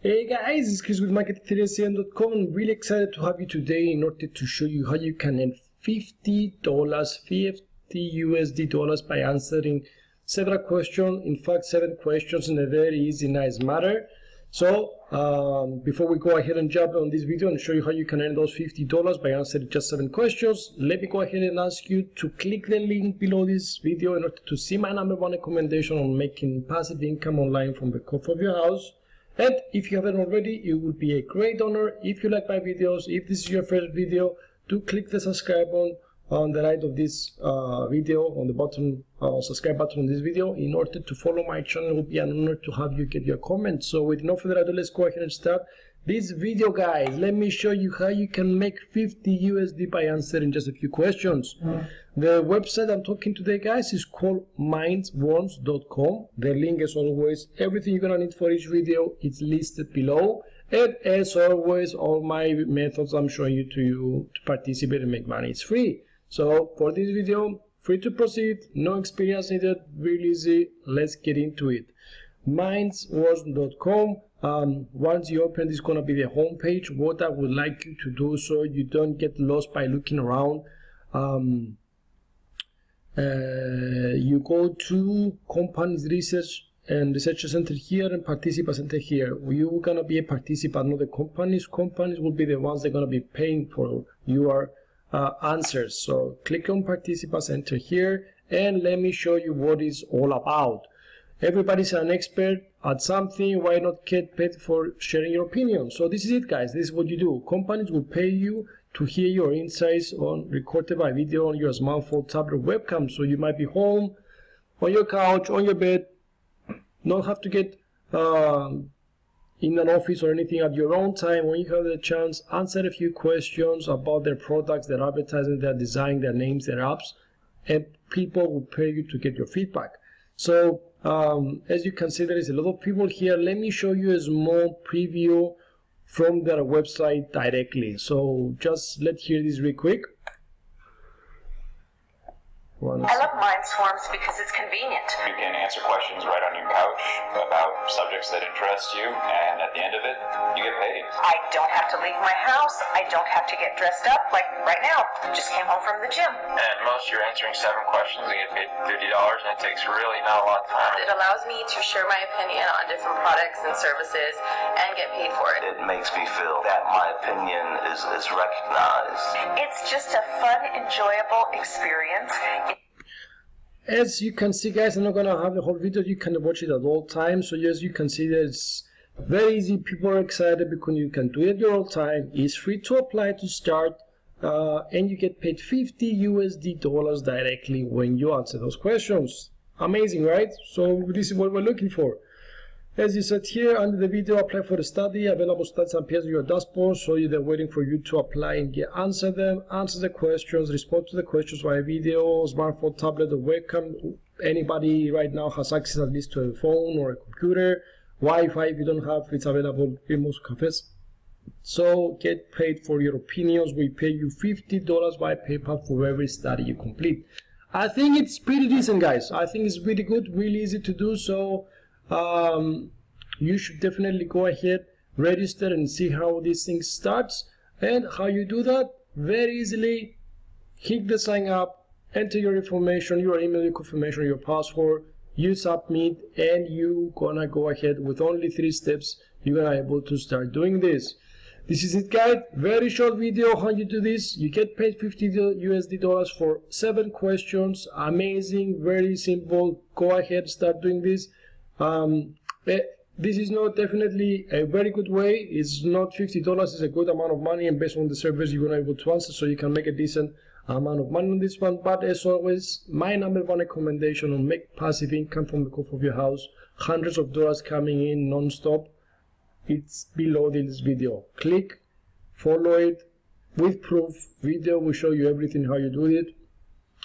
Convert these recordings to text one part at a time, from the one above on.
Hey guys, it's Chris with marketing3scm.com. I'm really excited to have you today in order to show you how you can earn $50 USD dollars by answering several questions. In fact, 7 questions in a very easy, nice manner. So before we go ahead and jump on this video and show you how you can earn those $50 by answering just 7 questions, let me go ahead and ask you to click the link below this video in order to see my #1 recommendation on making passive income online from the comfort of your house. And if you haven't already, it would be a great honor if you like my videos, if this is your first video, to click the subscribe on the right of this video, on the bottom subscribe button on this video, in order to follow my channel. It would be an honor to have you get your comments. So with no further ado, let's go ahead and start this video, guys. Let me show you how you can make 50 USD by answering just a few questions. The website I'm talking today, guys, is called mindsworms.com. The link, as always, everything you're gonna need for each video is listed below. And as always, all my methods I'm showing you to participate and make money, it's free. So for this video, free to proceed, no experience needed, really easy. Let's get into it. Mindsworms.com. Once you open, this is going to be the home page. What I would like you to do, so you don't get lost by looking around, you go to companies research and research center here and participant center here. You're going to be a participant, not the companies. Companies will be the ones that are going to be paying for your answers. So click on participant center here and let me show you what it's all about. Everybody's an expert at something. Why not get paid for sharing your opinion? So this is it, guys. This is what you do. Companies will pay you to hear your insights recorded by video on your smartphone, tablet, webcam. So you might be home, on your couch, on your bed, not have to get in an office or anything, at your own time. When you have the chance, answer a few questions about their products, their advertising, their design, their names, their apps, and people will pay you to get your feedback. So as you can see, there is a lot of people here. Let me show you a small preview from their website directly. So just let's hear this real quick. I love Mindsworms because it's convenient. You can answer questions right on your couch about subjects that interest you, and at the end of it, you get paid. I don't have to leave my house. I don't have to get dressed up like right now. Just came home from the gym. And most you're answering 7 questions and get paid $50, and it takes really not a lot of time. It allows me to share my opinion on different products and services and get paid for it. It makes me feel that my opinion is recognized. It's just a fun, enjoyable experience. As you can see, guys, I'm not gonna have the whole video. You can watch it at all times. So as you can see, it's very easy. People are excited because you can do it at your own time. It's free to apply to start, and you get paid 50 USD dollars directly when you answer those questions. Amazing, right? So this is what we're looking for. As you said here under the video, apply for the study. Available studies appears on your dashboard, so they're waiting for you to apply and answer them, answer the questions, respond to the questions via video, smartphone, tablet, or webcam. Anybody right now has access at least to a phone or a computer. Wi-Fi, if you don't have, it's available in most cafes. So get paid for your opinions. We pay you $50 by PayPal for every study you complete. I think it's pretty decent, guys. I think it's really good, really easy to do. So you should definitely go ahead, register, and see how this thing starts. And how you do that? Very easily. Click the sign up, enter your information, your email, your confirmation, your password, you submit, and you gonna go ahead with only 3 steps. You're gonna be able to start doing this. This is it, guys. Very short video how you do this. You get paid 50 USD dollars for 7 questions. Amazing, very simple. Go ahead, start doing this. This is not definitely a very good way. It's not $50, it's a good amount of money, and based on the service you're gonna be able to answer, so you can make a decent amount of money on this one. But as always, my #1 recommendation on make passive income from the comfort of your house, hundreds of dollars coming in non-stop, it's below this video. Click, follow it with proof. Video will show you everything how you do it.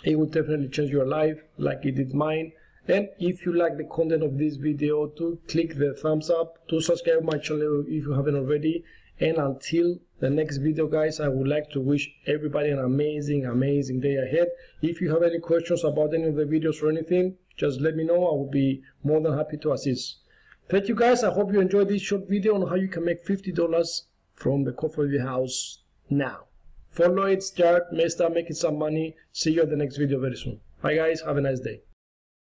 It will definitely change your life like it did mine. And if you like the content of this video, to click the thumbs up, to subscribe my channel if you haven't already. And until the next video, guys, I would like to wish everybody an amazing day ahead. If you have any questions about any of the videos or anything, just let me know. I will be more than happy to assist. Thank you guys. I hope you enjoyed this short video on how you can make $50 from the comfort of your house now. Follow it, start, may start making some money. See you at the next video very soon. Bye guys, have a nice day.